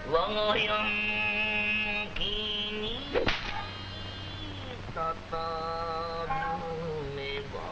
Wangayang kini tatabuneba.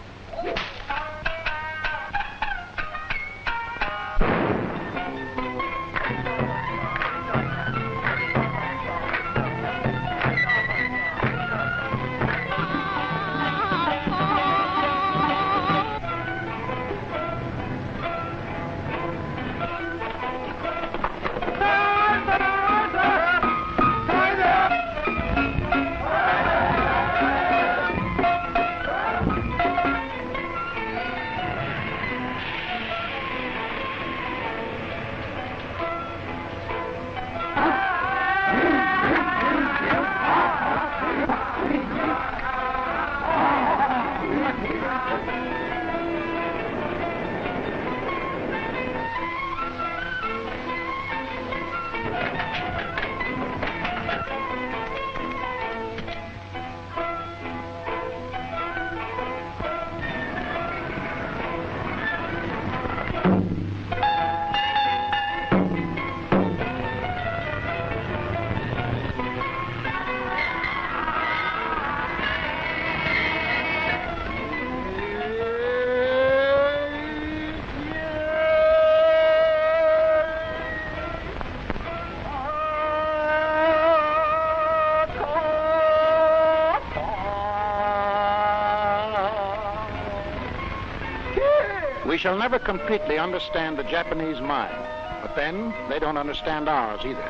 We shall never completely understand the Japanese mind, but then they don't understand ours either.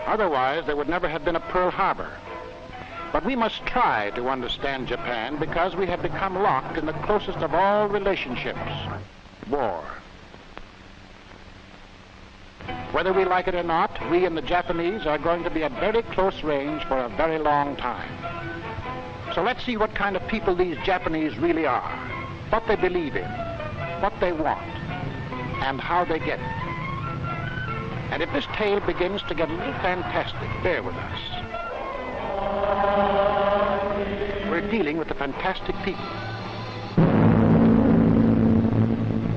Otherwise, there would never have been a Pearl Harbor. But we must try to understand Japan because we have become locked in the closest of all relationships, war. Whether we like it or not, we and the Japanese are going to be at very close range for a very long time. So let's see what kind of people these Japanese really are, what they believe in, what they want, and how they get it. And if this tale begins to get a little fantastic, bear with us. We're dealing with the fantastic people.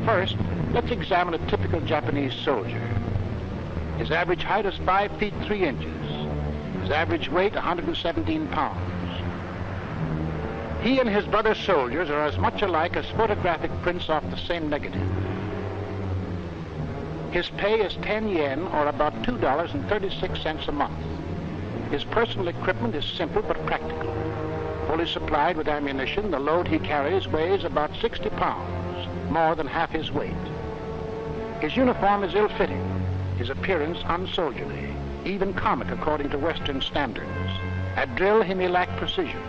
First, let's examine a typical Japanese soldier. His average height is 5 feet 3 inches. His average weight, 117 pounds. He and his brother soldiers are as much alike as photographic prints off the same negative. His pay is 10 yen, or about $2.36 a month. His personal equipment is simple but practical. Fully supplied with ammunition, the load he carries weighs about 60 pounds, more than half his weight. His uniform is ill-fitting, his appearance unsoldierly, even comic according to Western standards. At drill, he may lack precision.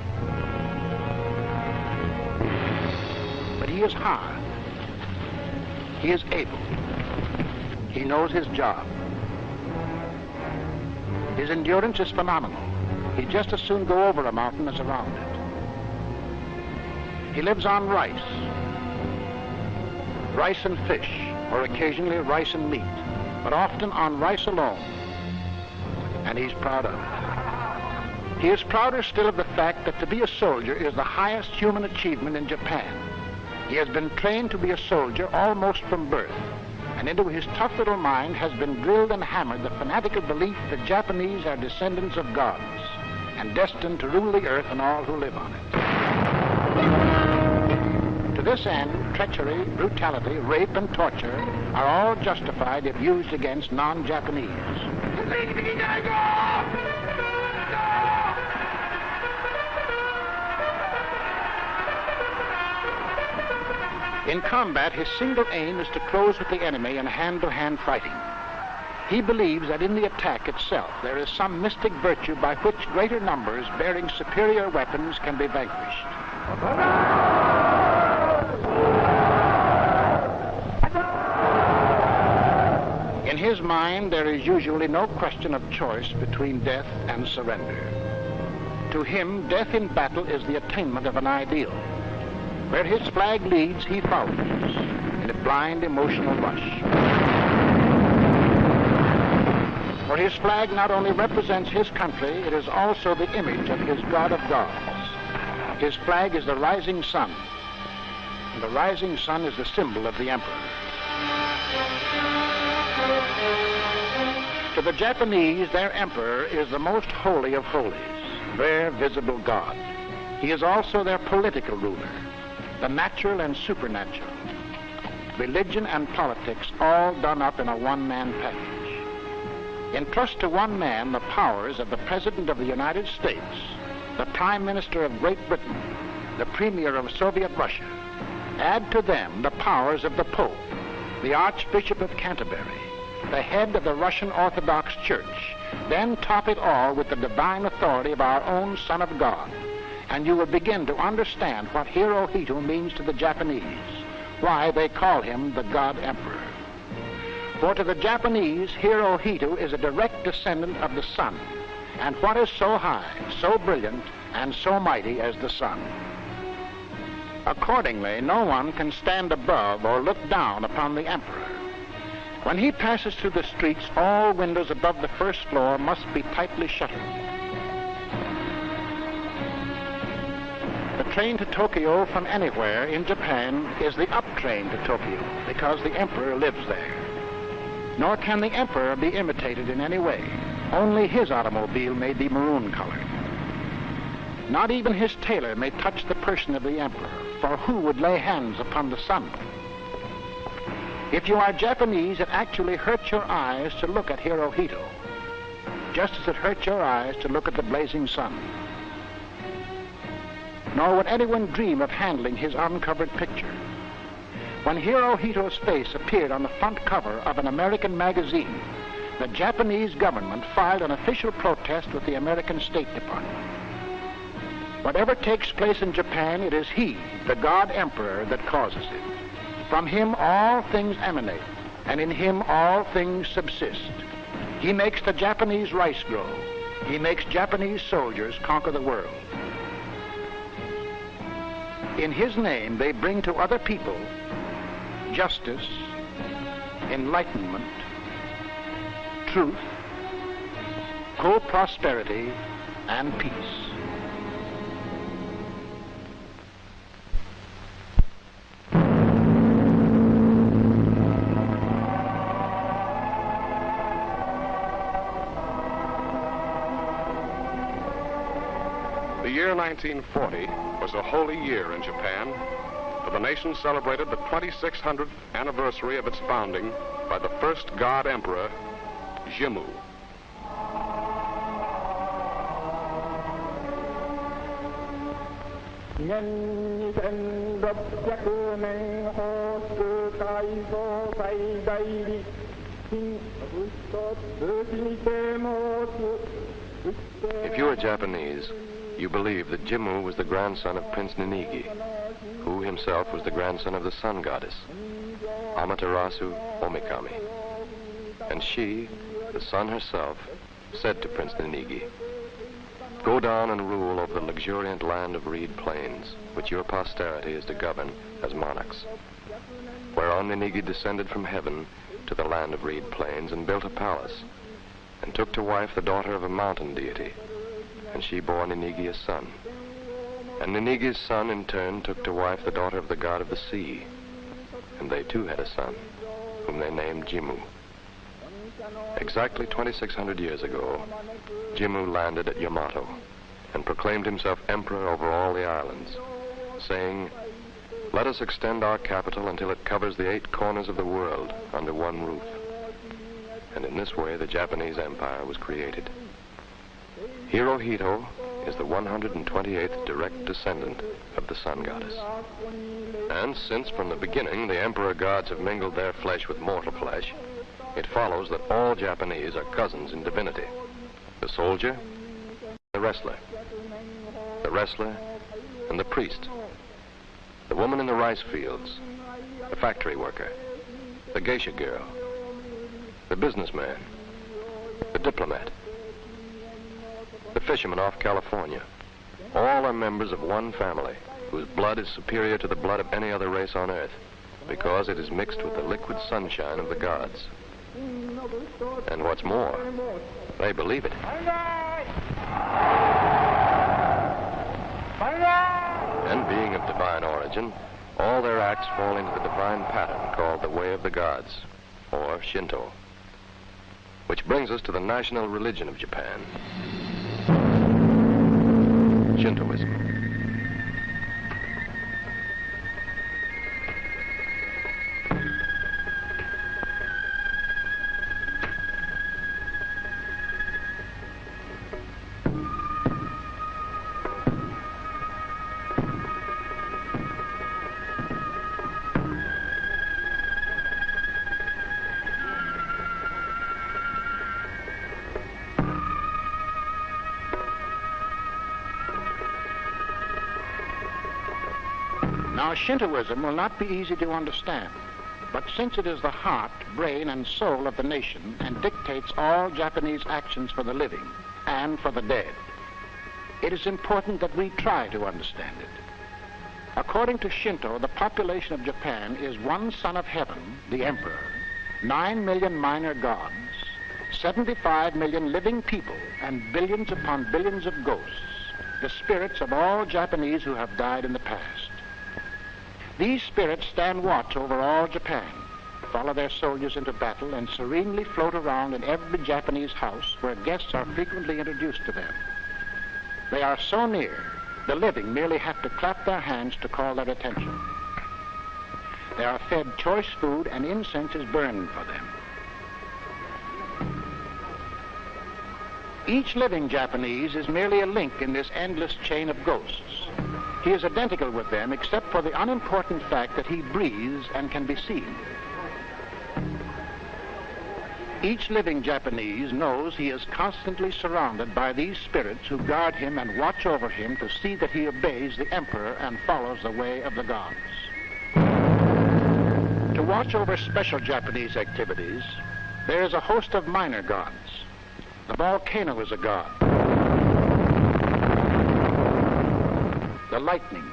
But he is hard. He is able. He knows his job. His endurance is phenomenal. He'd just as soon go over a mountain as around it. He lives on rice and fish, or occasionally rice and meat, but often on rice alone. And he's proud of it. He is prouder still of the fact that to be a soldier is the highest human achievement in Japan. He has been trained to be a soldier almost from birth, and into his tough little mind has been drilled and hammered the fanatical belief that Japanese are descendants of gods and destined to rule the earth and all who live on it. To this end, treachery, brutality, rape, and torture are all justified if used against non-Japanese. In combat, his single aim is to close with the enemy in hand-to-hand fighting. He believes that in the attack itself there is some mystic virtue by which greater numbers bearing superior weapons can be vanquished. In his mind, there is usually no question of choice between death and surrender. To him, death in battle is the attainment of an ideal. Where his flag leads, he follows in a blind emotional rush. For his flag not only represents his country, it is also the image of his god of gods. His flag is the rising sun, and the rising sun is the symbol of the emperor. To the Japanese, their emperor is the most holy of holies, their visible God. He is also their political ruler, the natural and supernatural. Religion and politics all done up in a one-man package. Entrust to one man the powers of the President of the United States, the Prime Minister of Great Britain, the Premier of Soviet Russia. Add to them the powers of the Pope, the Archbishop of Canterbury, the head of the Russian Orthodox Church. Then top it all with the divine authority of our own Son of God, and you will begin to understand what Hirohito means to the Japanese, why they call him the God Emperor. For to the Japanese, Hirohito is a direct descendant of the sun, and what is so high, so brilliant, and so mighty as the sun? Accordingly, no one can stand above or look down upon the emperor. When he passes through the streets, all windows above the first floor must be tightly shuttered. The train to Tokyo from anywhere in Japan is the up train to Tokyo because the emperor lives there. Nor can the emperor be imitated in any way. Only his automobile may be maroon-colored. Not even his tailor may touch the person of the emperor, for who would lay hands upon the sun? If you are Japanese, it actually hurts your eyes to look at Hirohito, just as it hurts your eyes to look at the blazing sun. Nor would anyone dream of handling his uncovered picture. When Hirohito's face appeared on the front cover of an American magazine, the Japanese government filed an official protest with the American State Department. Whatever takes place in Japan, it is he, the God Emperor, that causes it. From him all things emanate, and in him all things subsist. He makes the Japanese rice grow. He makes Japanese soldiers conquer the world. In his name, they bring to other people justice, enlightenment, truth, co-prosperity, and peace. The year 1940 was a holy year in Japan, for the nation celebrated the 2600th anniversary of its founding by the first God Emperor, Jimmu. If you are Japanese, you believe that Jimmu was the grandson of Prince Ninigi, who himself was the grandson of the sun goddess, Amaterasu Omikami. And she, the sun herself, said to Prince Ninigi, "Go down and rule over the luxuriant land of reed plains, which your posterity is to govern as monarchs." Whereon Ninigi descended from heaven to the land of reed plains and built a palace, and took to wife the daughter of a mountain deity, and she bore Ninigi a son. And Ninigi's son in turn took to wife the daughter of the god of the sea, and they too had a son, whom they named Jimmu. Exactly 2,600 years ago, Jimmu landed at Yamato and proclaimed himself emperor over all the islands, saying, "Let us extend our capital until it covers the 8 corners of the world under one roof." And in this way the Japanese empire was created. Hirohito is the 128th direct descendant of the sun goddess. And since from the beginning the emperor gods have mingled their flesh with mortal flesh, it follows that all Japanese are cousins in divinity. The soldier, the wrestler and the priest, the woman in the rice fields, the factory worker, the geisha girl, the businessman, the diplomat, the fisherman off California. All are members of one family, whose blood is superior to the blood of any other race on earth, because it is mixed with the liquid sunshine of the gods. And what's more, they believe it. And being of divine origin, all their acts fall into the divine pattern called the way of the gods, or Shinto. Which brings us to the national religion of Japan, Shintoism. Now, Shintoism will not be easy to understand, but since it is the heart, brain, and soul of the nation and dictates all Japanese actions for the living and for the dead, it is important that we try to understand it. According to Shinto, the population of Japan is one son of heaven, the emperor, 9 million minor gods, 75 million living people, and billions upon billions of ghosts, the spirits of all Japanese who have died in the past. These spirits stand watch over all Japan, follow their soldiers into battle, and serenely float around in every Japanese house where guests are frequently introduced to them. They are so near, the living merely have to clap their hands to call their attention. They are fed choice food, and incense is burned for them. Each living Japanese is merely a link in this endless chain of ghosts. He is identical with them except for the unimportant fact that he breathes and can be seen. Each living Japanese knows he is constantly surrounded by these spirits who guard him and watch over him to see that he obeys the emperor and follows the way of the gods. To watch over special Japanese activities, there is a host of minor gods. The volcano is a god. The lightning.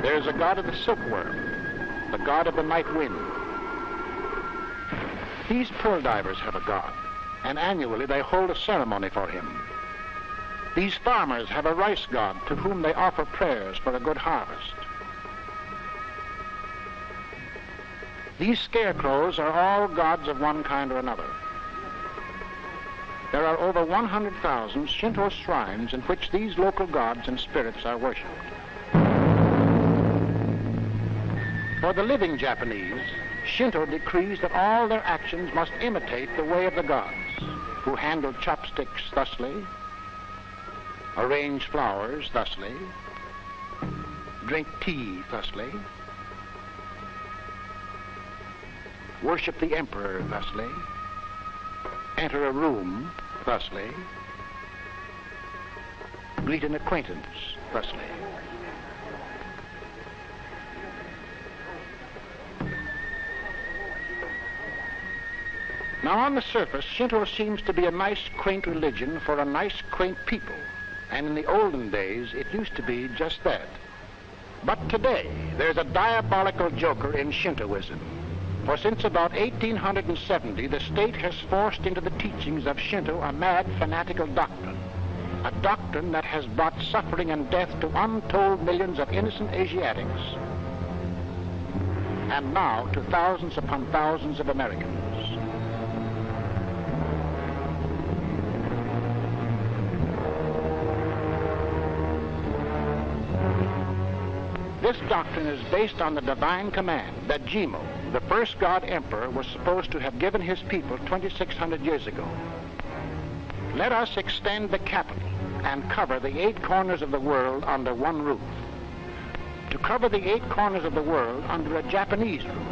There is a god of the silkworm, the god of the night wind. These pearl divers have a god, and annually they hold a ceremony for him. These farmers have a rice god to whom they offer prayers for a good harvest. These scarecrows are all gods of one kind or another. There are over 100,000 Shinto shrines in which these local gods and spirits are worshipped. For the living Japanese, Shinto decrees that all their actions must imitate the way of the gods, who handle chopsticks thusly, arrange flowers thusly, drink tea thusly, worship the emperor thusly, enter a room thusly, greet an acquaintance thusly. Now, on the surface, Shinto seems to be a nice, quaint religion for a nice, quaint people, and in the olden days, it used to be just that. But today, there's a diabolical joker in Shintoism. For since about 1870, the state has forced into the teachings of Shinto a mad, fanatical doctrine. A doctrine that has brought suffering and death to untold millions of innocent Asiatics, and now to thousands upon thousands of Americans. This doctrine is based on the divine command that Jimmu, the first god emperor, was supposed to have given his people 2,600 years ago. Let us extend the capital and cover the 8 corners of the world under one roof. To cover the 8 corners of the world under a Japanese roof.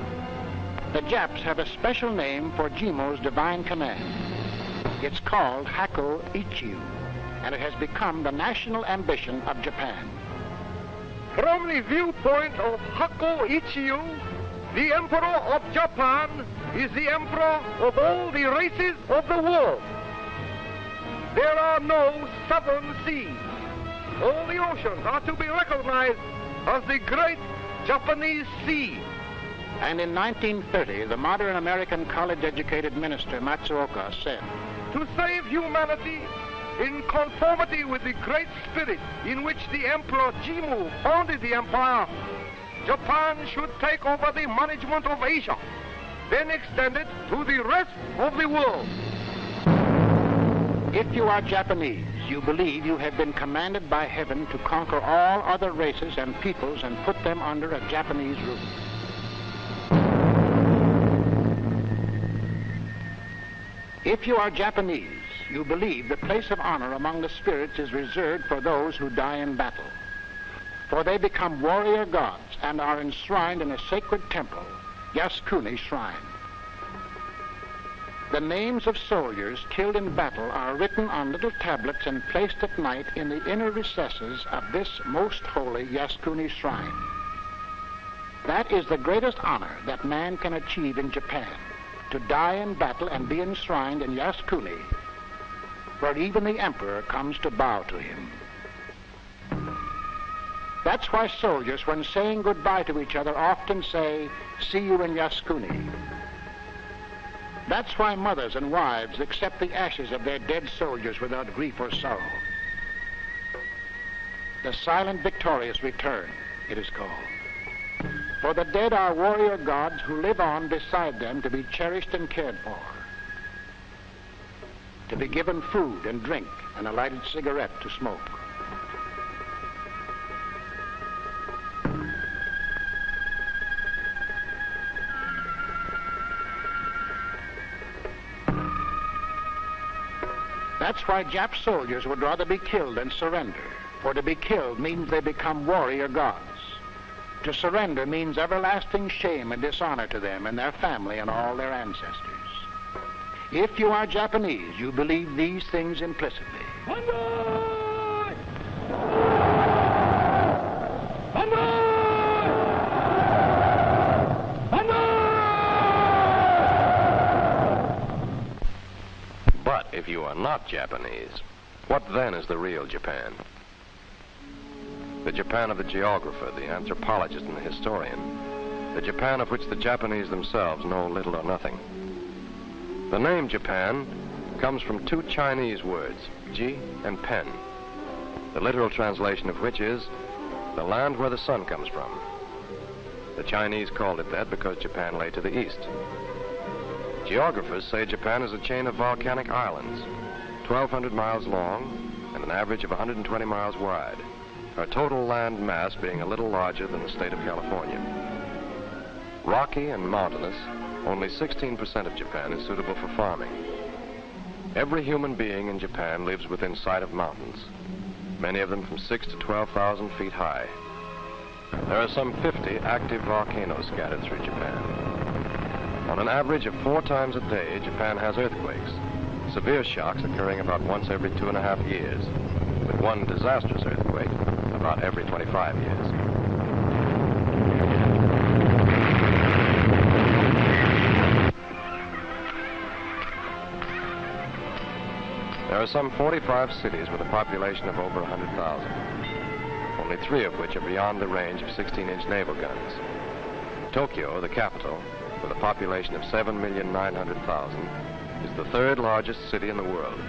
The Japs have a special name for Jimmu's divine command. It's called Hakko Ichiu, and it has become the national ambition of Japan. From the viewpoint of Hakko Ichiu, the Emperor of Japan is the Emperor of all the races of the world. There are no southern seas. All the oceans are to be recognized as the great Japanese sea. And in 1930, the modern American college-educated minister Matsuoka said, "To save humanity in conformity with the great spirit in which the Emperor Jimmu founded the empire, Japan should take over the management of Asia. then extended to the rest of the world. If you are Japanese, you believe you have been commanded by heaven to conquer all other races and peoples and put them under a Japanese rule. If you are Japanese, you believe the place of honor among the spirits is reserved for those who die in battle. For they become warrior gods and are enshrined in a sacred temple, Yasukuni Shrine. The names of soldiers killed in battle are written on little tablets and placed at night in the inner recesses of this most holy Yasukuni Shrine. That is the greatest honor that man can achieve in Japan, to die in battle and be enshrined in Yasukuni, where even the emperor comes to bow to him. That's why soldiers, when saying goodbye to each other, often say, "See you in Yasukuni." That's why mothers and wives accept the ashes of their dead soldiers without grief or sorrow. The silent victorious return, it is called. For the dead are warrior gods who live on beside them to be cherished and cared for, to be given food and drink and a lighted cigarette to smoke. That's why Jap soldiers would rather be killed than surrender. For to be killed means they become warrior gods. To surrender means everlasting shame and dishonor to them and their family and all their ancestors. If you are Japanese, you believe these things implicitly. Bandai! Bandai! But if you are not Japanese, what then is the real Japan? The Japan of the geographer, the anthropologist, and the historian. The Japan of which the Japanese themselves know little or nothing. The name Japan comes from two Chinese words, ji and pen, the literal translation of which is the land where the sun comes from. The Chinese called it that because Japan lay to the east. Geographers say Japan is a chain of volcanic islands, 1,200 miles long and an average of 120 miles wide, our total land mass being a little larger than the state of California. Rocky and mountainous, only 16% of Japan is suitable for farming. Every human being in Japan lives within sight of mountains, many of them from 6,000 to 12,000 feet high. There are some 50 active volcanoes scattered through Japan. On an average of 4 times a day, Japan has earthquakes, severe shocks occurring about once every 2.5 years, with one disastrous earthquake about every 25 years. There are some 45 cities with a population of over 100,000, only 3 of which are beyond the range of 16-inch naval guns. Tokyo, the capital, with a population of 7,900,000, is the 3rd largest city in the world.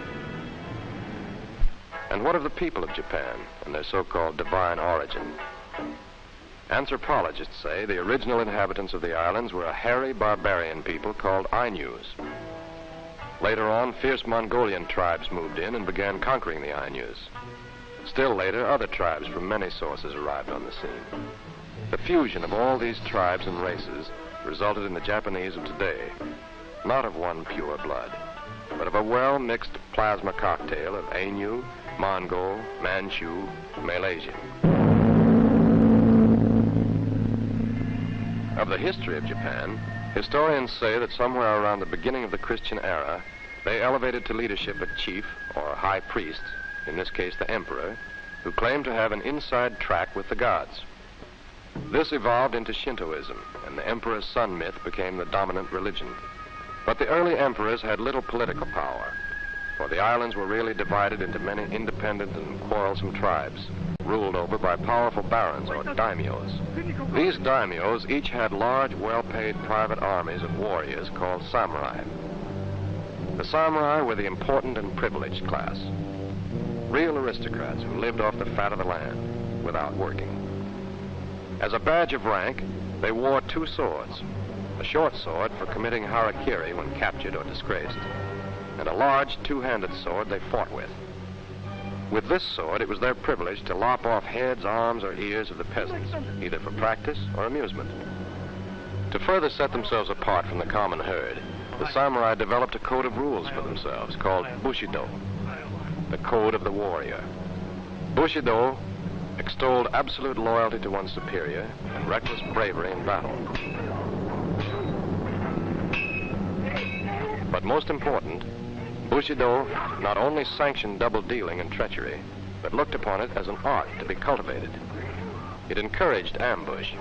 And what of the people of Japan and their so-called divine origin? Anthropologists say the original inhabitants of the islands were a hairy barbarian people called Ainus. Later on, fierce Mongolian tribes moved in and began conquering the Ainus. Still later, other tribes from many sources arrived on the scene. The fusion of all these tribes and races resulted in the Japanese of today, not of one pure blood, but of a well-mixed plasma cocktail of Ainu, Mongol, Manchu, Malaysian. Of the history of Japan, historians say that somewhere around the beginning of the Christian era, they elevated to leadership a chief, or high priest, in this case the emperor, who claimed to have an inside track with the gods. This evolved into Shintoism, and the emperor's son myth became the dominant religion. But the early emperors had little political power, for the islands were really divided into many independent and quarrelsome tribes, ruled over by powerful barons or daimyos. These daimyos each had large, well-paid private armies of warriors called samurai. The samurai were the important and privileged class, real aristocrats who lived off the fat of the land without working. As a badge of rank, they wore 2 swords, a short sword for committing harakiri when captured or disgraced, and a large two-handed sword they fought with. With this sword, it was their privilege to lop off heads, arms, or ears of the peasants, either for practice or amusement. To further set themselves apart from the common herd, the samurai developed a code of rules for themselves called Bushido, the code of the warrior. Bushido extolled absolute loyalty to one's superior and reckless bravery in battle. But most important, Bushido not only sanctioned double dealing and treachery, but looked upon it as an art to be cultivated. It encouraged ambush.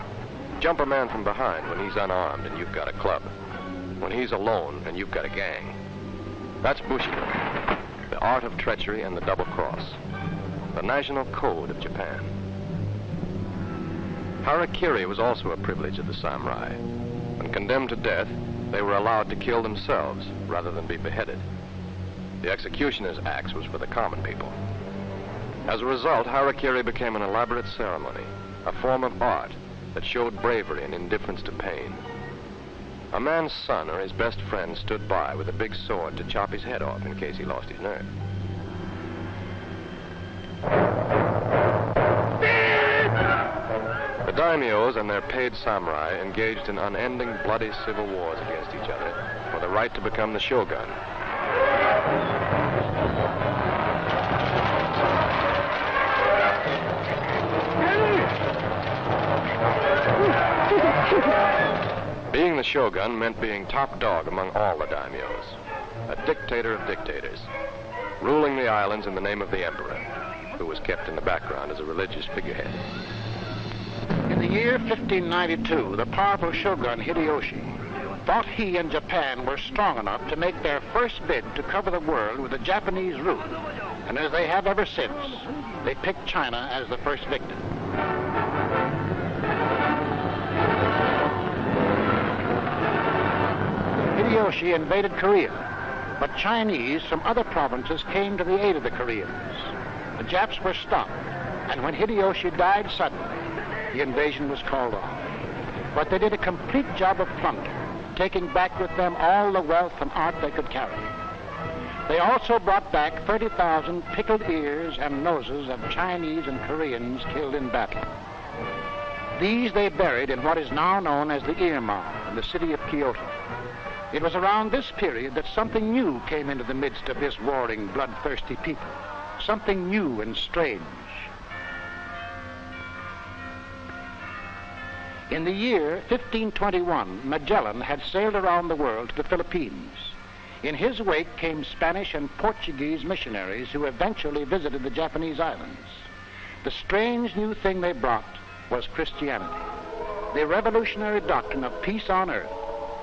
Jump a man from behind when he's unarmed and you've got a club. When he's alone and you've got a gang. That's Bushido, the art of treachery and the double cross, the national code of Japan. Harakiri was also a privilege of the samurai. When condemned to death, they were allowed to kill themselves rather than be beheaded. The executioner's axe was for the common people. As a result, harakiri became an elaborate ceremony, a form of art that showed bravery and indifference to pain. A man's son or his best friend stood by with a big sword to chop his head off in case he lost his nerve. The daimyos and their paid samurai engaged in unending bloody civil wars against each other for the right to become the shogun. Being the shogun meant being top dog among all the daimyos, a dictator of dictators, ruling the islands in the name of the emperor, who was kept in the background as a religious figurehead. In the year 1592, the powerful shogun Hideyoshi thought he and Japan were strong enough to make their first bid to cover the world with a Japanese rule, and as they have ever since, they picked China as the first victim. Hideyoshi invaded Korea, but Chinese from other provinces came to the aid of the Koreans. The Japs were stopped, and when Hideyoshi died suddenly, the invasion was called off. But they did a complete job of plunder, taking back with them all the wealth and art they could carry. They also brought back 30,000 pickled ears and noses of Chinese and Koreans killed in battle. These they buried in what is now known as the ear mound in the city of Kyoto. It was around this period that something new came into the midst of this warring, bloodthirsty people. Something new and strange. In the year 1521, Magellan had sailed around the world to the Philippines. In his wake came Spanish and Portuguese missionaries who eventually visited the Japanese islands. The strange new thing they brought was Christianity, the revolutionary doctrine of peace on earth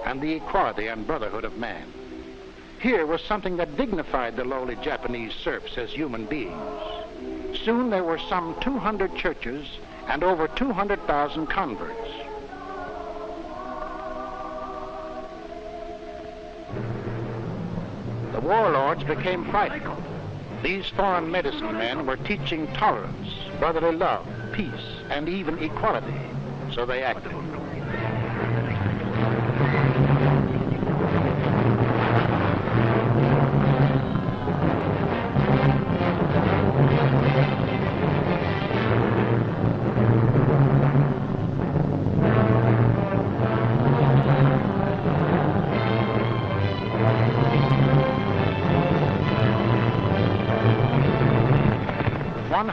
and the equality and brotherhood of man. Here was something that dignified the lowly Japanese serfs as human beings. Soon there were some 200 churches and over 200,000 converts. The warlords became frightened. These foreign medicine men were teaching tolerance, brotherly love, peace, and even equality. So they acted.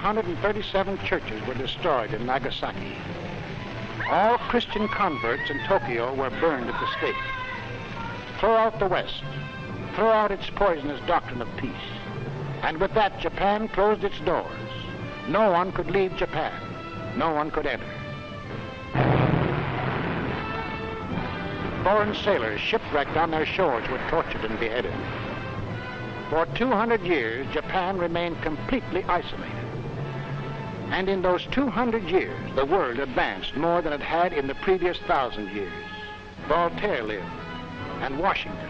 137 churches were destroyed in Nagasaki. All Christian converts in Tokyo were burned at the stake. Throw out the West. Throw out its poisonous doctrine of peace. And with that, Japan closed its doors. No one could leave Japan. No one could enter. Foreign sailors shipwrecked on their shores were tortured and beheaded. For 200 years, Japan remained completely isolated. And in those 200 years, the world advanced more than it had in the previous 1,000 years. Voltaire lived, and Washington,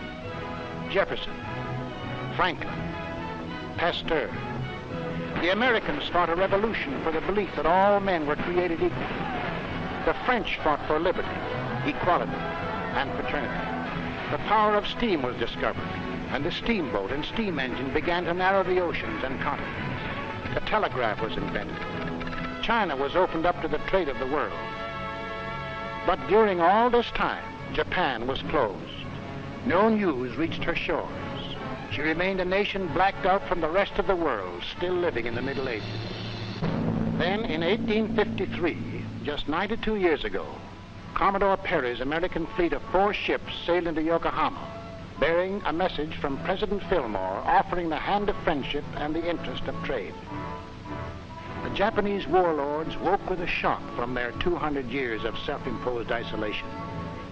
Jefferson, Franklin, Pasteur. The Americans fought a revolution for the belief that all men were created equal. The French fought for liberty, equality, and fraternity. The power of steam was discovered, and the steamboat and steam engine began to narrow the oceans and continents. The telegraph was invented. China was opened up to the trade of the world. But during all this time, Japan was closed. No news reached her shores. She remained a nation blacked out from the rest of the world, still living in the Middle Ages. Then, in 1853, just 92 years ago, Commodore Perry's American fleet of 4 ships sailed into Yokohama, bearing a message from President Fillmore offering the hand of friendship and the interest of trade. The Japanese warlords woke with a shock from their 200 years of self-imposed isolation.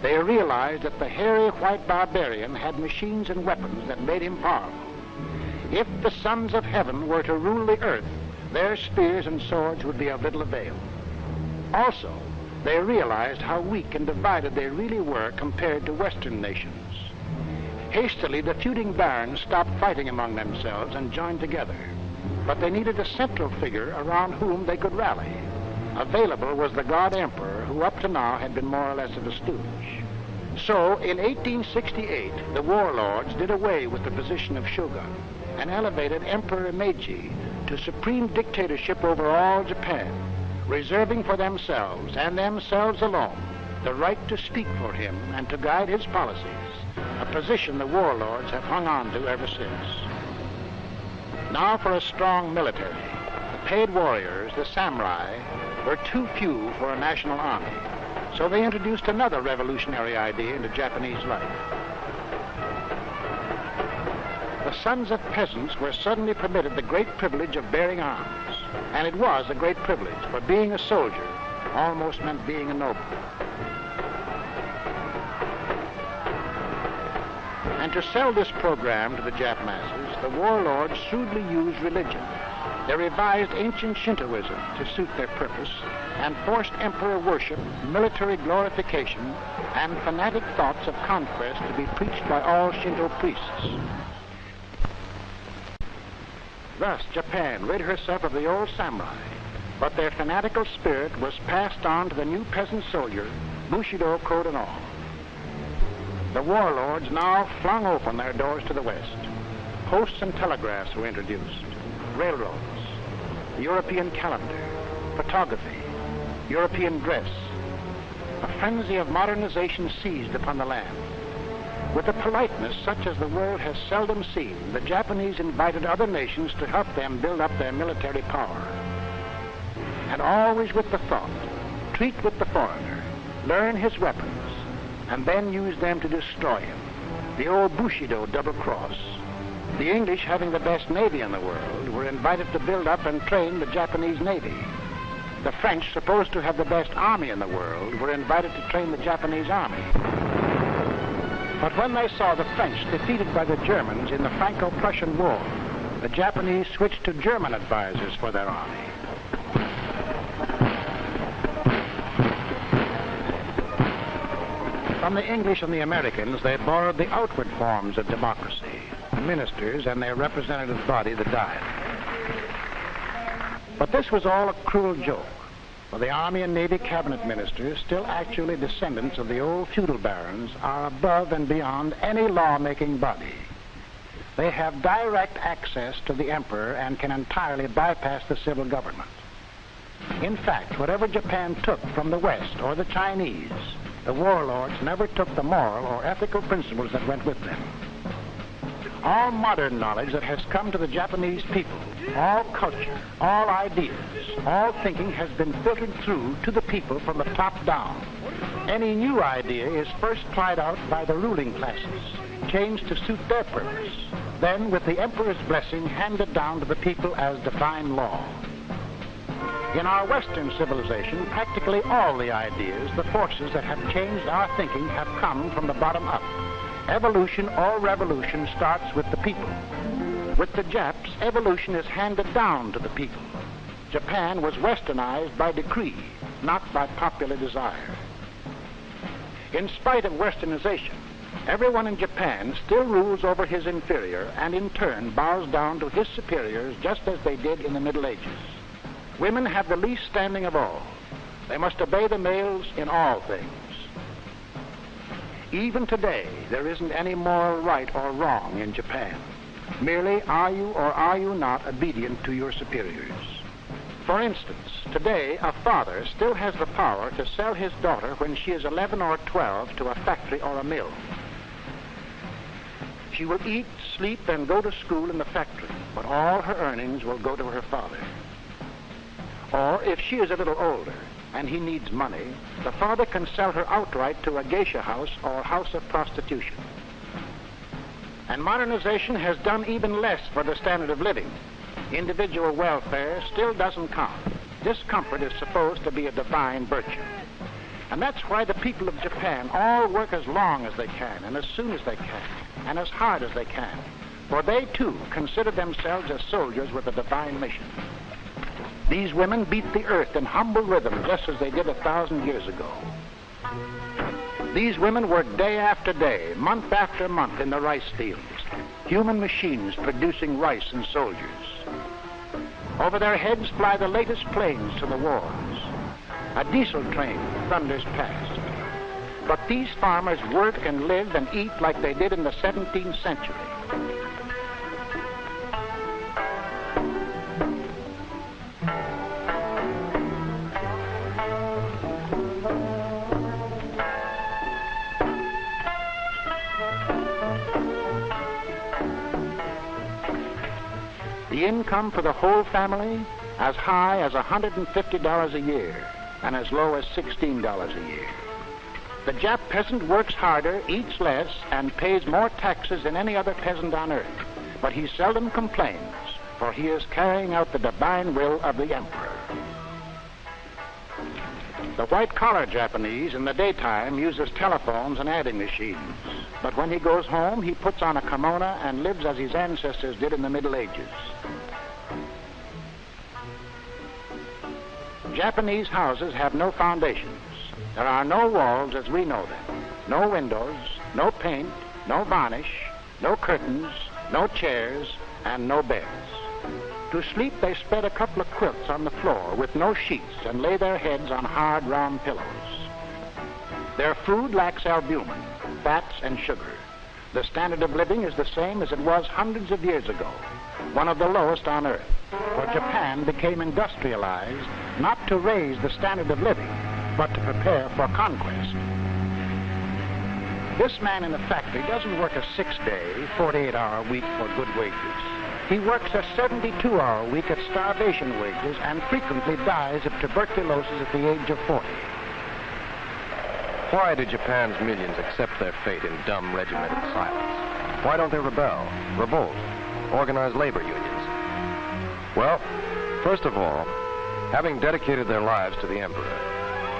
They realized that the hairy white barbarian had machines and weapons that made him powerful. If the sons of heaven were to rule the earth, their spears and swords would be of little avail. Also, they realized how weak and divided they really were compared to Western nations. Hastily, the feuding barons stopped fighting among themselves and joined together. But they needed a central figure around whom they could rally. Available was the God Emperor, who up to now had been more or less of a stooge. So, in 1868, the warlords did away with the position of shogun and elevated Emperor Meiji to supreme dictatorship over all Japan, reserving for themselves and themselves alone the right to speak for him and to guide his policies, a position the warlords have hung on to ever since. Now for a strong military. The paid warriors, the samurai, were too few for a national army, so they introduced another revolutionary idea into Japanese life. The sons of peasants were suddenly permitted the great privilege of bearing arms, and it was a great privilege, for being a soldier almost meant being a noble. And to sell this program to the Jap masses, the warlords shrewdly used religion. They revised ancient Shintoism to suit their purpose and forced emperor worship, military glorification, and fanatic thoughts of conquest to be preached by all Shinto priests. Thus, Japan rid herself of the old samurai, but their fanatical spirit was passed on to the new peasant soldier, Bushido code and all. The warlords now flung open their doors to the West. Posts and telegraphs were introduced, railroads, the European calendar, photography, European dress. A frenzy of modernization seized upon the land. With a politeness such as the world has seldom seen, the Japanese invited other nations to help them build up their military power. And always with the thought, treat with the foreigner, learn his weapons, and then use them to destroy him. The old Bushido double cross. The English, having the best navy in the world, were invited to build up and train the Japanese navy. The French, supposed to have the best army in the world, were invited to train the Japanese army. But when they saw the French defeated by the Germans in the Franco-Prussian War, the Japanese switched to German advisors for their army. From the English and the Americans, they borrowed the outward forms of democracy, the ministers and their representative body, the Diet. But this was all a cruel joke, for the Army and Navy cabinet ministers, still actually descendants of the old feudal barons, are above and beyond any law-making body. They have direct access to the emperor and can entirely bypass the civil government. In fact, whatever Japan took from the West or the Chinese, the warlords never took the moral or ethical principles that went with them. All modern knowledge that has come to the Japanese people, all culture, all ideas, all thinking has been filtered through to the people from the top down. Any new idea is first tried out by the ruling classes, changed to suit their purpose, then with the emperor's blessing handed down to the people as divine law. In our Western civilization, practically all the ideas, the forces that have changed our thinking have come from the bottom up. Evolution or revolution starts with the people. With the Japs, evolution is handed down to the people. Japan was westernized by decree, not by popular desire. In spite of westernization, everyone in Japan still rules over his inferior and in turn bows down to his superiors just as they did in the Middle Ages. Women have the least standing of all. They must obey the males in all things. Even today, there isn't any moral right or wrong in Japan. Merely, are you or are you not obedient to your superiors? For instance, today, a father still has the power to sell his daughter when she is 11 or 12 to a factory or a mill. She will eat, sleep, and go to school in the factory, but all her earnings will go to her father. Or if she is a little older and he needs money, the father can sell her outright to a geisha house or house of prostitution. And modernization has done even less for the standard of living. Individual welfare still doesn't count. This comfort is supposed to be a divine virtue. And that's why the people of Japan all work as long as they can, and as soon as they can, and as hard as they can. For they, too, consider themselves as soldiers with a divine mission. These women beat the earth in humble rhythm, just as they did 1,000 years ago. These women work day after day, month after month in the rice fields, human machines producing rice and soldiers. Over their heads fly the latest planes to the wars. A diesel train thunders past. But these farmers work and live and eat like they did in the 17th century. The income for the whole family, as high as $150 a year and as low as $16 a year. The Jap peasant works harder, eats less, and pays more taxes than any other peasant on earth. But he seldom complains, for he is carrying out the divine will of the emperor. The white-collar Japanese in the daytime uses telephones and adding machines. But when he goes home, he puts on a kimono and lives as his ancestors did in the Middle Ages. Japanese houses have no foundations. There are no walls as we know them, no windows, no paint, no varnish, no curtains, no chairs, and no beds. To sleep, they spread a couple of quilts on the floor with no sheets and lay their heads on hard, round pillows. Their food lacks albumin, fats, and sugar. The standard of living is the same as it was hundreds of years ago, one of the lowest on earth. For Japan became industrialized not to raise the standard of living, but to prepare for conquest. This man in the factory doesn't work a 6-day, 48-hour week for good wages. He works a 72-hour week at starvation wages and frequently dies of tuberculosis at the age of 40. Why do Japan's millions accept their fate in dumb, regimented silence? Why don't they rebel, revolt, organize labor unions? Well, first of all, having dedicated their lives to the emperor,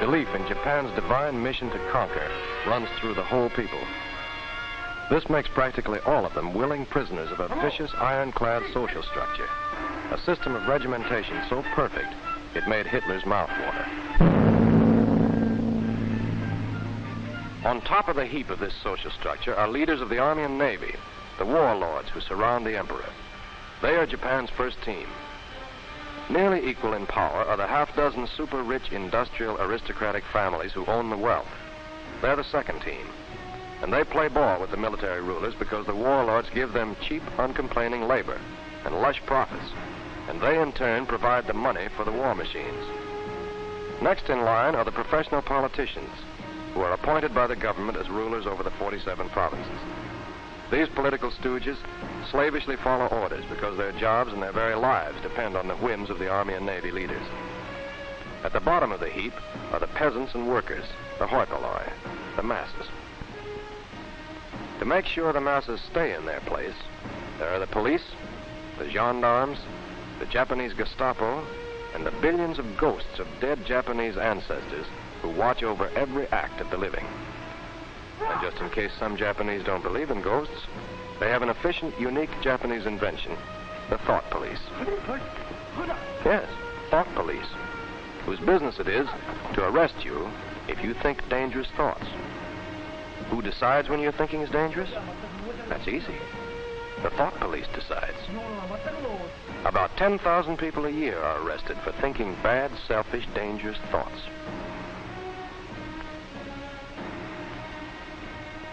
belief in Japan's divine mission to conquer runs through the whole people. This makes practically all of them willing prisoners of a vicious, ironclad social structure, a system of regimentation so perfect it made Hitler's mouth water. On top of the heap of this social structure are leaders of the Army and Navy, the warlords who surround the emperor. They are Japan's first team. Nearly equal in power are the half-dozen super-rich industrial aristocratic families who own the wealth. They're the second team. And they play ball with the military rulers because the warlords give them cheap, uncomplaining labor and lush profits. And they, in turn, provide the money for the war machines. Next in line are the professional politicians, who are appointed by the government as rulers over the 47 provinces. These political stooges slavishly follow orders because their jobs and their very lives depend on the whims of the Army and Navy leaders. At the bottom of the heap are the peasants and workers, the hoi polloi, the masses. To make sure the masses stay in their place, there are the police, the gendarmes, the Japanese Gestapo, and the billions of ghosts of dead Japanese ancestors who watch over every act of the living. And just in case some Japanese don't believe in ghosts, they have an efficient, unique Japanese invention, the thought police. Yes, thought police, whose business it is to arrest you if you think dangerous thoughts. Who decides when your thinking is dangerous? That's easy. The thought police decides. About 10,000 people a year are arrested for thinking bad, selfish, dangerous thoughts.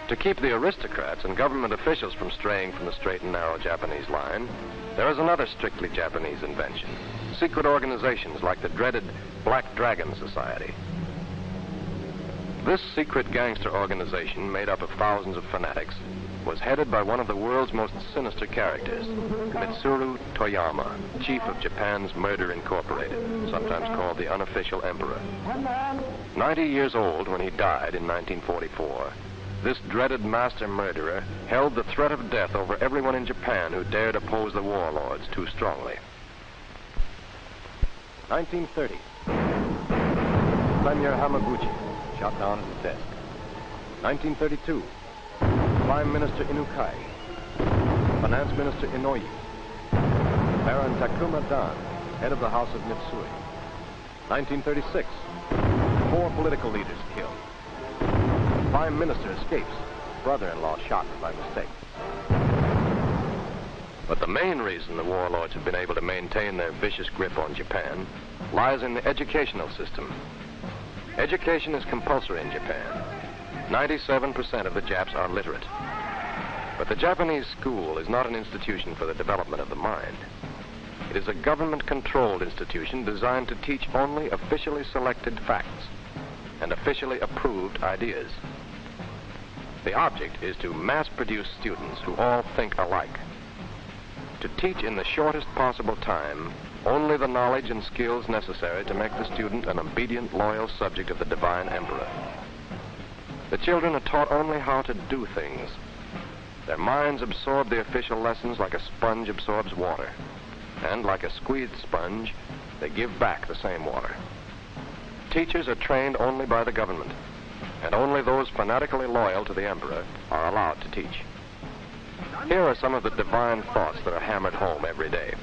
To keep the aristocrats and government officials from straying from the straight and narrow Japanese line, there is another strictly Japanese invention: secret organizations like the dreaded Black Dragon Society. This secret gangster organization, made up of thousands of fanatics, was headed by one of the world's most sinister characters, Mitsuru Toyama, chief of Japan's Murder Incorporated, sometimes called the unofficial emperor. 90 years old when he died in 1944, this dreaded master murderer held the threat of death over everyone in Japan who dared oppose the warlords too strongly. 1930. Premier Hamaguchi shot down at his desk. 1932. Prime Minister Inukai. Finance Minister Inouye. Baron Takuma Dan, head of the House of Mitsui. 1936. 4 political leaders killed. Prime Minister escapes. Brother-in-law shot by mistake. But the main reason the warlords have been able to maintain their vicious grip on Japan lies in the educational system. Education is compulsory in Japan. 97% of the Japs are literate. But the Japanese school is not an institution for the development of the mind. It is a government-controlled institution designed to teach only officially selected facts and officially approved ideas. The object is to mass-produce students who all think alike. To teach in the shortest possible time only the knowledge and skills necessary to make the student an obedient, loyal subject of the divine emperor. The children are taught only how to do things. Their minds absorb the official lessons like a sponge absorbs water. And like a squeezed sponge, they give back the same water. Teachers are trained only by the government, and only those fanatically loyal to the emperor are allowed to teach. Here are some of the divine thoughts that are hammered home every day.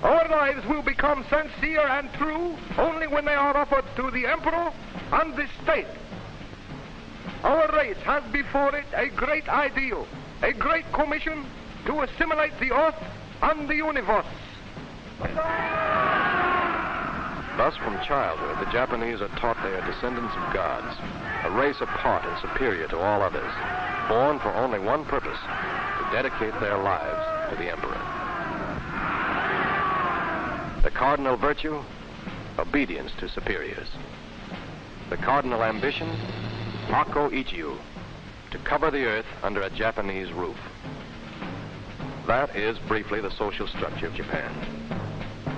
Our lives will become sincere and true only when they are offered to the emperor and the state. Our race has before it a great ideal, a great commission to assimilate the earth and the universe. Thus, from childhood, the Japanese are taught they are descendants of gods, a race apart and superior to all others, born for only one purpose: to dedicate their lives to the emperor. The cardinal virtue: obedience to superiors. The cardinal ambition: Hako Ichiu, to cover the earth under a Japanese roof. That is, briefly, the social structure of Japan.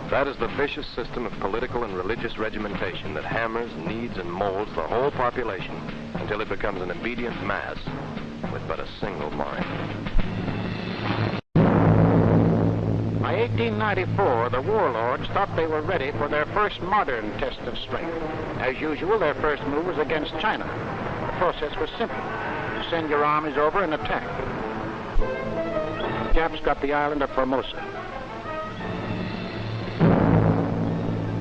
That is the vicious system of political and religious regimentation that hammers, kneads, and molds the whole population until it becomes an obedient mass with but a single mind. By 1894, the warlords thought they were ready for their first modern test of strength. As usual, their first move was against China. The process was simple: you send your armies over and attack. The Japs got the island of Formosa.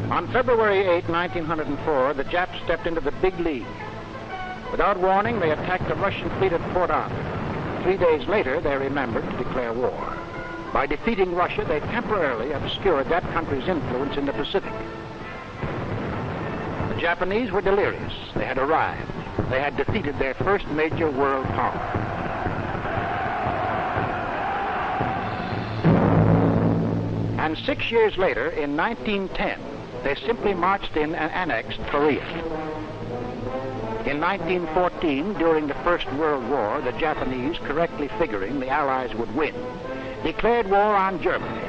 On February 8, 1904, the Japs stepped into the big league. Without warning, they attacked the Russian fleet at Port Arthur. 3 days later, they remembered to declare war. By defeating Russia, they temporarily obscured that country's influence in the Pacific. The Japanese were delirious. They had arrived. They had defeated their first major world power. And 6 years later, in 1910, they simply marched in and annexed Korea. In 1914, during the First World War, the Japanese, correctly figuring the Allies would win, declared war on Germany,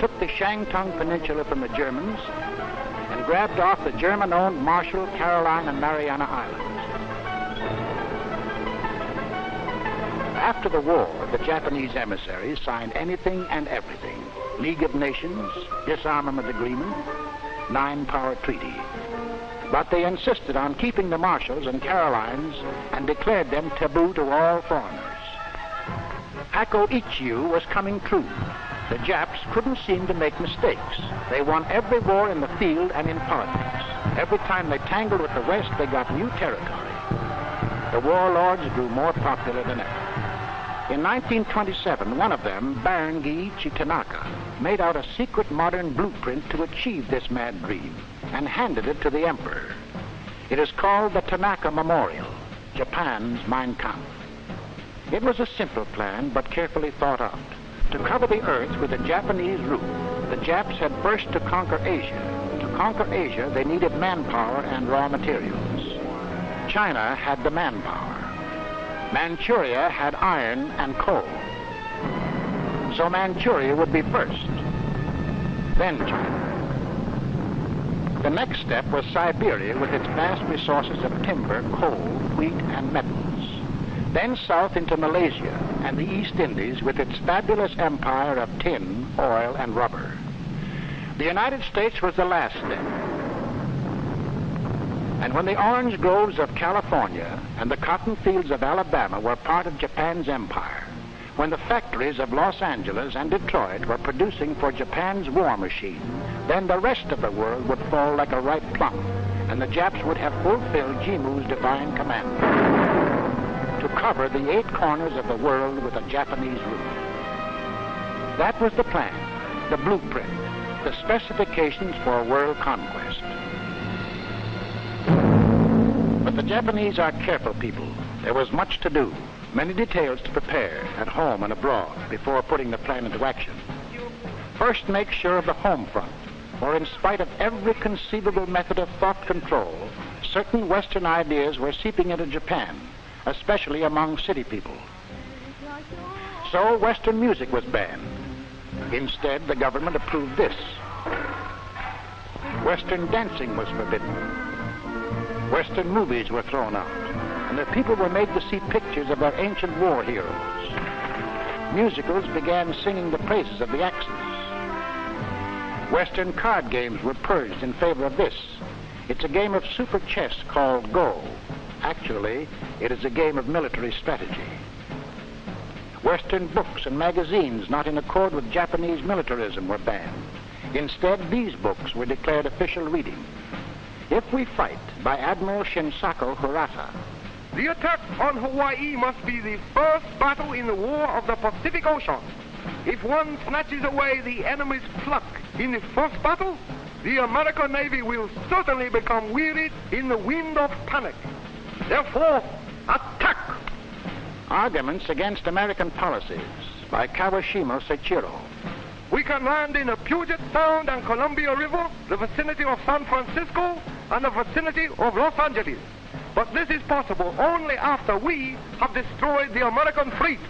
took the Shantung Peninsula from the Germans, and grabbed off the German-owned Marshall, Caroline, and Mariana Islands. After the war, the Japanese emissaries signed anything and everything: League of Nations, disarmament agreement, 9-power treaty. But they insisted on keeping the Marshalls and Carolines and declared them taboo to all foreigners. Hako Ichiu was coming true. The Japs couldn't seem to make mistakes. They won every war in the field and in politics. Every time they tangled with the West, they got new territory. The warlords grew more popular than ever. In 1927, one of them, Baron Giichi Tanaka, made out a secret modern blueprint to achieve this mad dream and handed it to the emperor. It is called the Tanaka Memorial, Japan's Mein Kampf. It was a simple plan, but carefully thought out. To cover the earth with a Japanese roof, the Japs had first to conquer Asia. To conquer Asia, they needed manpower and raw materials. China had the manpower. Manchuria had iron and coal. So Manchuria would be first, then China. The next step was Siberia with its vast resources of timber, coal, wheat, and metals. Then south into Malaysia and the East Indies with its fabulous empire of tin, oil, and rubber. The United States was the last step. And when the orange groves of California and the cotton fields of Alabama were part of Japan's empire, when the factories of Los Angeles and Detroit were producing for Japan's war machine, then the rest of the world would fall like a ripe plum, and the Japs would have fulfilled Jimmu's divine commandment to cover the 8 corners of the world with a Japanese roof. That was the plan, the blueprint, the specifications for world conquest. But the Japanese are careful people. There was much to do, many details to prepare at home and abroad before putting the plan into action. First, make sure of the home front, for in spite of every conceivable method of thought control, certain Western ideas were seeping into Japan, especially among city people. So Western music was banned. Instead, the government approved this. Western dancing was forbidden. Western movies were thrown out, and the people were made to see pictures of their ancient war heroes. Musicals began singing the praises of the Axis. Western card games were purged in favor of this. It's a game of super chess called Go. Actually, it is a game of military strategy. Western books and magazines not in accord with Japanese militarism were banned. Instead, these books were declared official reading. If We Fight by Admiral Shinsaku Hirata. The attack on Hawaii must be the first battle in the War of the Pacific Ocean. If one snatches away the enemy's pluck in the first battle, the American Navy will certainly become wearied in the wind of panic. Therefore, attack! Arguments against American policies by Kawashima Seichiro. We can land in the Puget Sound and Columbia River, the vicinity of San Francisco, and the vicinity of Los Angeles. But this is possible only after we have destroyed the American fleet.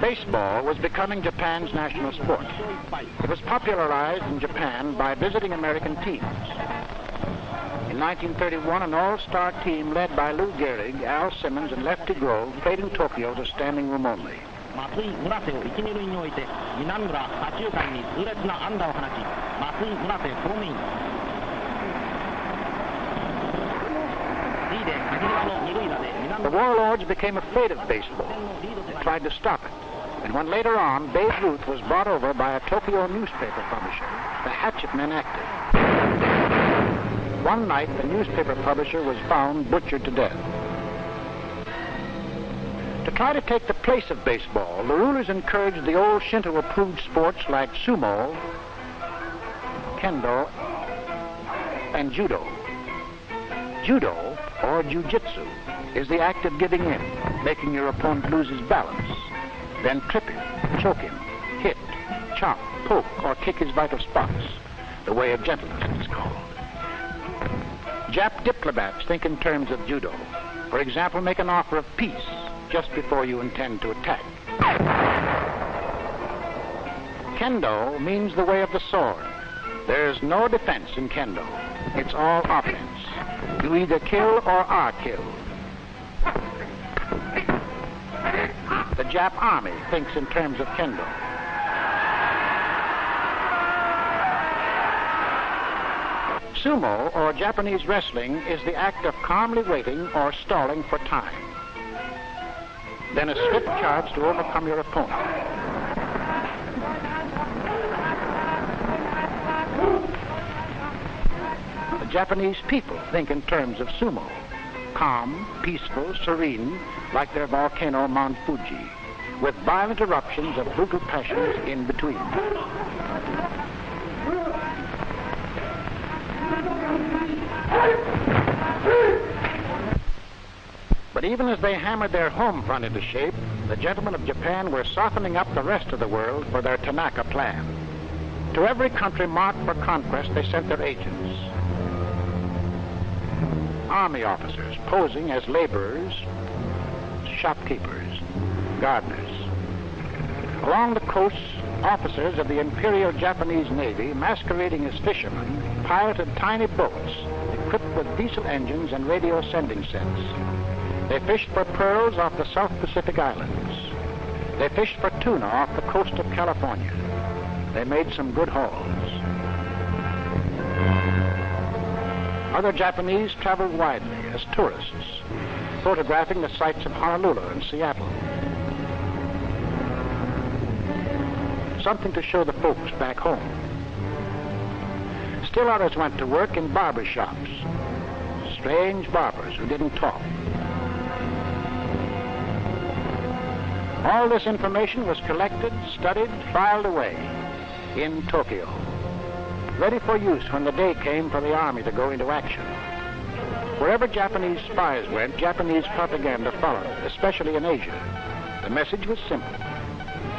Baseball was becoming Japan's national sport. It was popularized in Japan by visiting American teams. In 1931, an all-star team led by Lou Gehrig, Al Simmons, and Lefty Grove played in Tokyo to standing room only. 松井村瀬を一二塁に置いて南村左中間に痛烈な安打を放ち松井村瀬ホームイン。The warlords became afraid of baseball, tried to stop it, and when later on Babe Ruth was brought over by a Tokyo newspaper publisher, the hatchet men acted. One night, the newspaper publisher was found butchered to death. To try to take the place of baseball, the rulers encouraged the old Shinto-approved sports like sumo, kendo, and judo. Judo, or jiu-jitsu, is the act of giving in, making your opponent lose his balance, then trip him, choke him, hit, chop, poke, or kick his vital spots. The way of gentleness, it's called. Jap diplomats think in terms of judo. For example, make an offer of peace just before you intend to attack. Kendo means the way of the sword. There's no defense in kendo. It's all offense. You either kill or are killed. The Jap army thinks in terms of kendo. Sumo, or Japanese wrestling, is the act of calmly waiting or stalling for time. Then a swift charge to overcome your opponent. The Japanese people think in terms of sumo. Calm, peaceful, serene, like their volcano Mount Fuji, with violent eruptions of brutal passions in between. But even as they hammered their home front into shape, the gentlemen of Japan were softening up the rest of the world for their Tanaka plan. To every country marked for conquest, they sent their agents. Army officers posing as laborers, shopkeepers, gardeners. Along the coasts, officers of the Imperial Japanese Navy, masquerading as fishermen, piloted tiny boats equipped with diesel engines and radio sending sets. They fished for pearls off the South Pacific Islands. They fished for tuna off the coast of California. They made some good hauls. Other Japanese traveled widely as tourists, photographing the sights of Honolulu and Seattle. Something to show the folks back home. Still others went to work in barber shops. Strange barbers who didn't talk. All this information was collected, studied, filed away in Tokyo, ready for use when the day came for the army to go into action. Wherever Japanese spies went, Japanese propaganda followed, especially in Asia. The message was simple.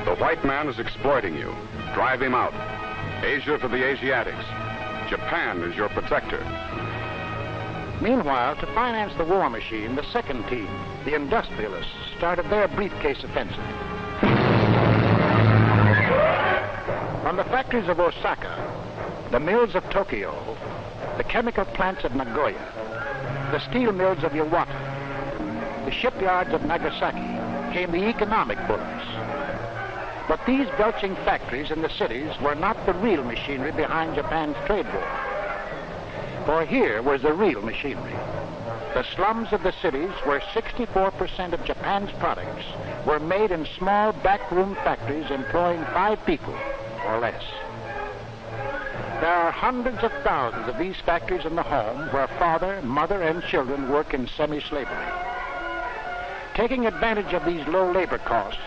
The white man is exploiting you. Drive him out. Asia for the Asiatics. Japan is your protector. Meanwhile, to finance the war machine, the second team, the industrialists, started their briefcase offensive. From the factories of Osaka, the mills of Tokyo, the chemical plants of Nagoya, the steel mills of Iwata, the shipyards of Nagasaki, came the economic bullets. But these belching factories in the cities were not the real machinery behind Japan's trade war. For here was the real machinery. The slums of the cities, where 64% of Japan's products were made in small backroom factories employing 5 people or less. There are hundreds of thousands of these factories in the home where father, mother, and children work in semi-slavery. Taking advantage of these low labor costs,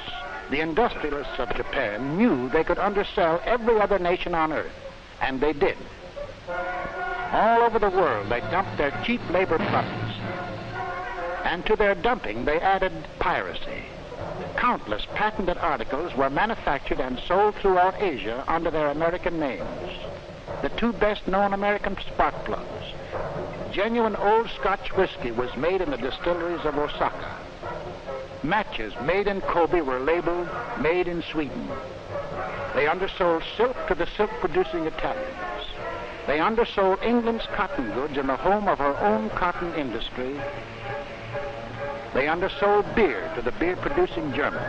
the industrialists of Japan knew they could undersell every other nation on earth, and they did. All over the world, they dumped their cheap labor products. And to their dumping, they added piracy. Countless patented articles were manufactured and sold throughout Asia under their American names. The 2 best-known American spark plugs. Genuine old Scotch whiskey was made in the distilleries of Osaka. Matches made in Kobe were labeled made in Sweden. They undersold silk to the silk-producing Italians. They undersold England's cotton goods in the home of her own cotton industry. They undersold beer to the beer-producing Germans.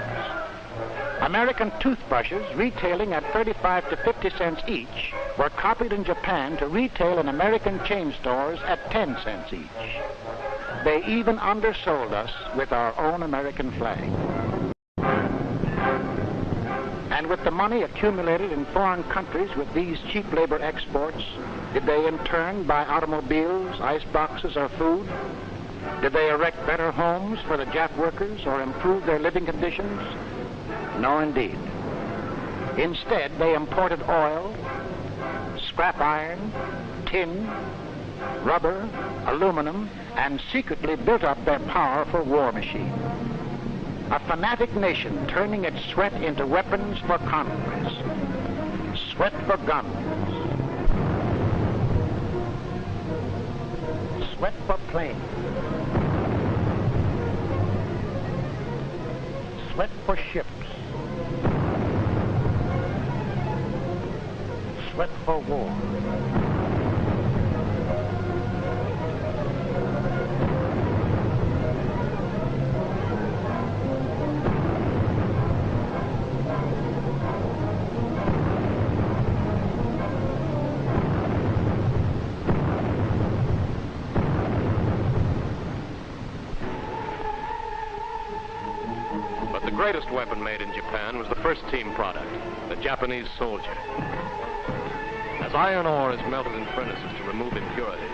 American toothbrushes, retailing at 35 to 50 cents each, were copied in Japan to retail in American chain stores at 10 cents each. They even undersold us with our own American flag. And with the money accumulated in foreign countries with these cheap labor exports, did they in turn buy automobiles, ice boxes, or food? Did they erect better homes for the Jap workers or improve their living conditions? No, indeed. Instead, they imported oil, scrap iron, tin, rubber, aluminum, and secretly built up their powerful war machine. A fanatic nation turning its sweat into weapons for conquest. Sweat for guns. Sweat for planes. Sweat for ships. Sweat for war. The greatest weapon made in Japan was the first team product, the Japanese soldier. As iron ore is melted in furnaces to remove impurities,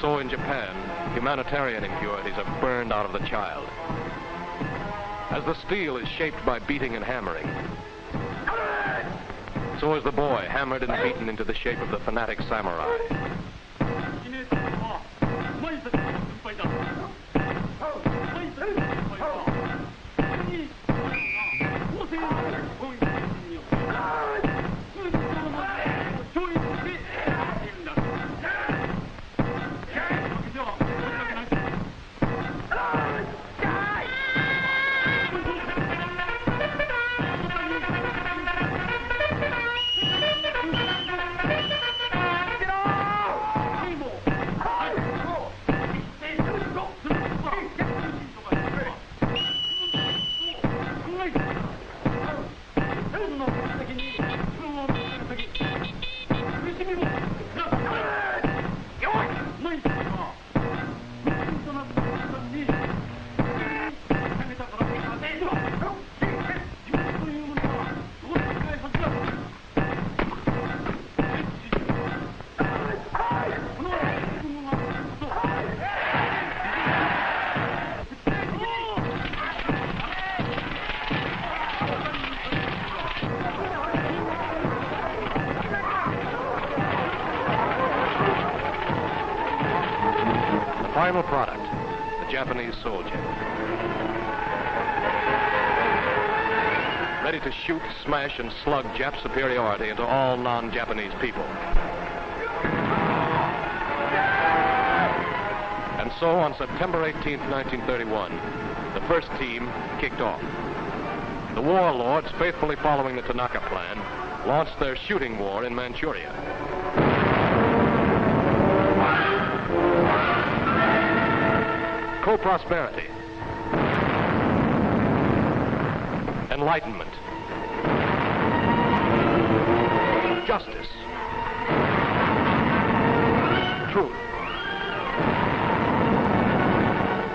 so in Japan, humanitarian impurities are burned out of the child. As the steel is shaped by beating and hammering, so is the boy hammered and beaten into the shape of the fanatic samurai. Oh. Final product, the Japanese soldier. Ready to shoot, smash, and slug Jap superiority into all non-Japanese people. And so on September 18th, 1931, the first team kicked off. The warlords, faithfully following the Tanaka Plan, launched their shooting war in Manchuria. Co-prosperity, enlightenment, justice, truth,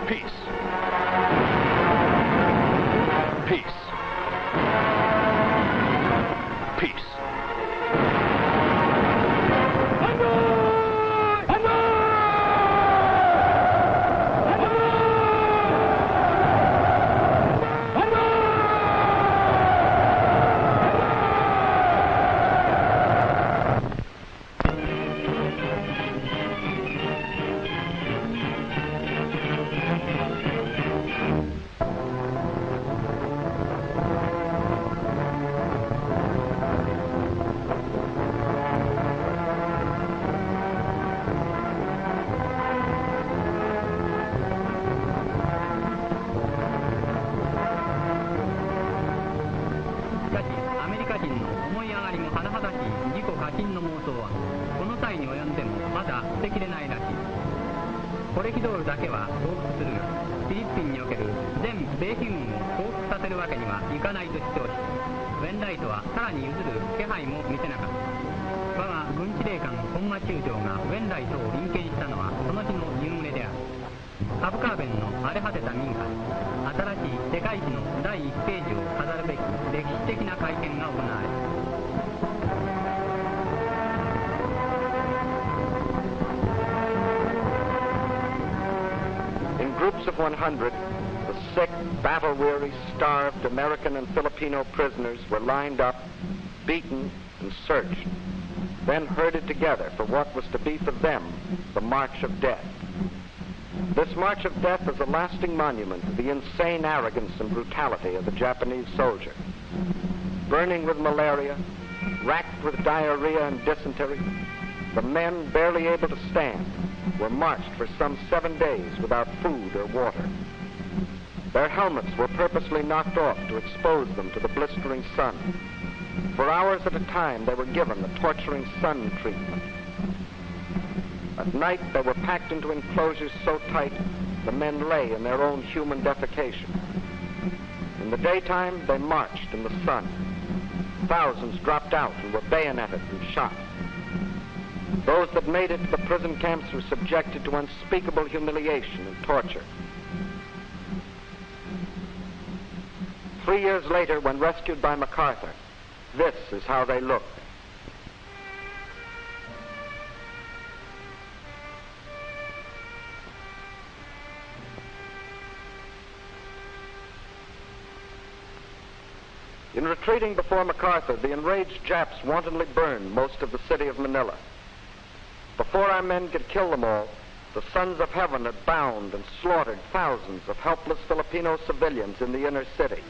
peace, peace, peace. In groups of 100, the sick, battle-weary, starved American and Filipino prisoners were lined up, beaten, and searched, then herded together for what was to be for them the March of Death. This March of Death is a lasting monument to the insane arrogance and brutality of the Japanese soldier. Burning with malaria, racked with diarrhea and dysentery, the men, barely able to stand, were marched for some 7 days without food or water. Their helmets were purposely knocked off to expose them to the blistering sun. For hours at a time, they were given the torturing sun treatment. At night, they were packed into enclosures so tight, the men lay in their own human defecation. In the daytime, they marched in the sun. Thousands dropped out and were bayoneted and shot. Those that made it to the prison camps were subjected to unspeakable humiliation and torture. 3 years later, when rescued by MacArthur, this is how they looked. In retreating before MacArthur, the enraged Japs wantonly burned most of the city of Manila. Before our men could kill them all, the sons of heaven had bound and slaughtered thousands of helpless Filipino civilians in the inner city.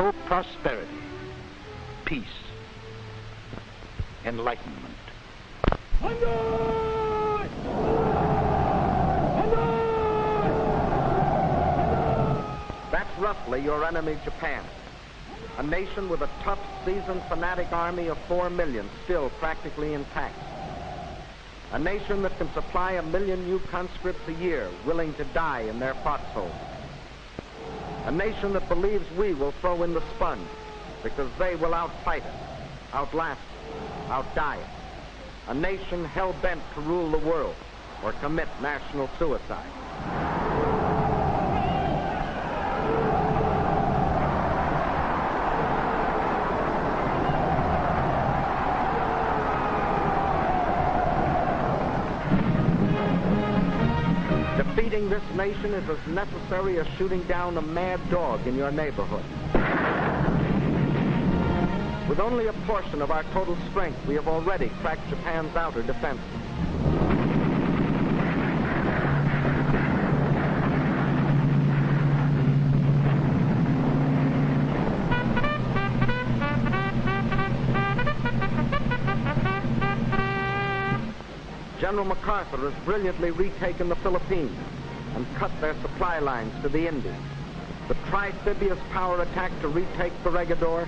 co-prosperity, peace, enlightenment. That's roughly your enemy, Japan. A nation with a tough, seasoned, fanatic army of 4 million still practically intact. A nation that can supply 1 million new conscripts a year willing to die in their foxholes. A nation that believes we will throw in the sponge because they will outfight us, outlast us, outdie us. A nation hell-bent to rule the world or commit national suicide. Defeating this nation is as necessary as shooting down a mad dog in your neighborhood. With only a portion of our total strength, we have already cracked Japan's outer defenses. General MacArthur has brilliantly retaken the Philippines and cut their supply lines to the Indies. The trifibious power attack to retake Corregidor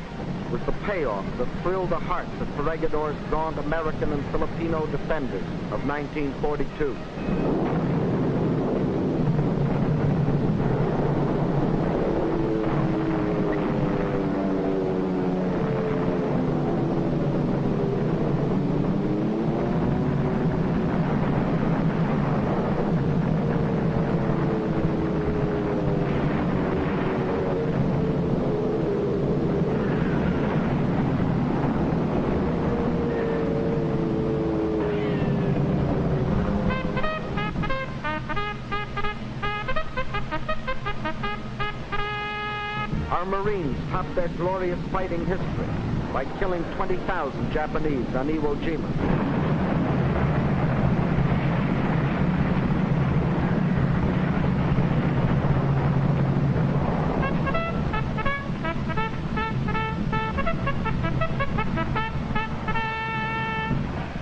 was the payoff that thrilled the hearts of Corregidor's gaunt American and Filipino defenders of 1942. Our Marines topped their glorious fighting history by killing 20,000 Japanese on Iwo Jima.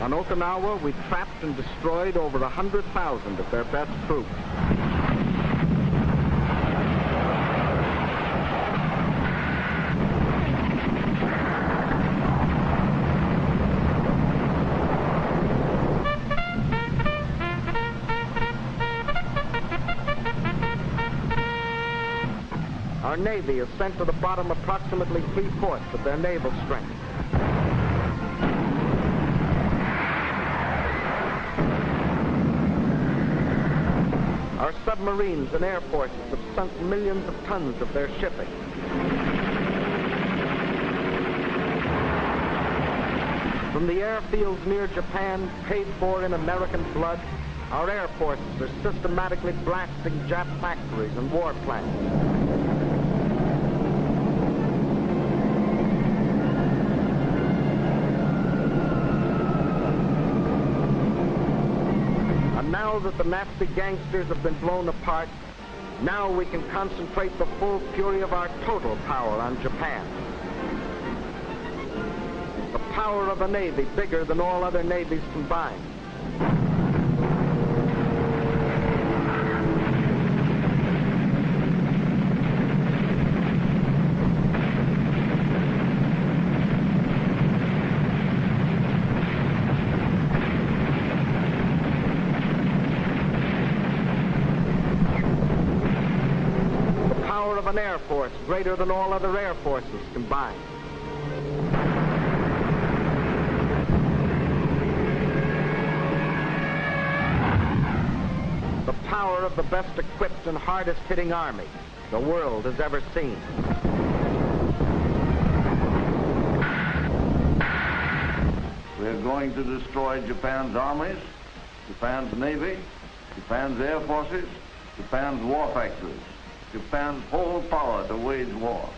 On Okinawa, we trapped and destroyed over 100,000 of their best troops. Our Navy has sent to the bottom approximately 3/4 of their naval strength. Our submarines and air forces have sunk millions of tons of their shipping. From the airfields near Japan, paid for in American blood, our air forces are systematically blasting Jap factories and war plants. Now that the nasty gangsters have been blown apart, now we can concentrate the full fury of our total power on Japan. The power of a Navy bigger than all other navies combined. Of an air force greater than all other air forces combined. The power of the best equipped and hardest hitting army the world has ever seen. We're going to destroy Japan's armies, Japan's navy, Japan's air forces, Japan's war factories, Japan's whole power to wage war.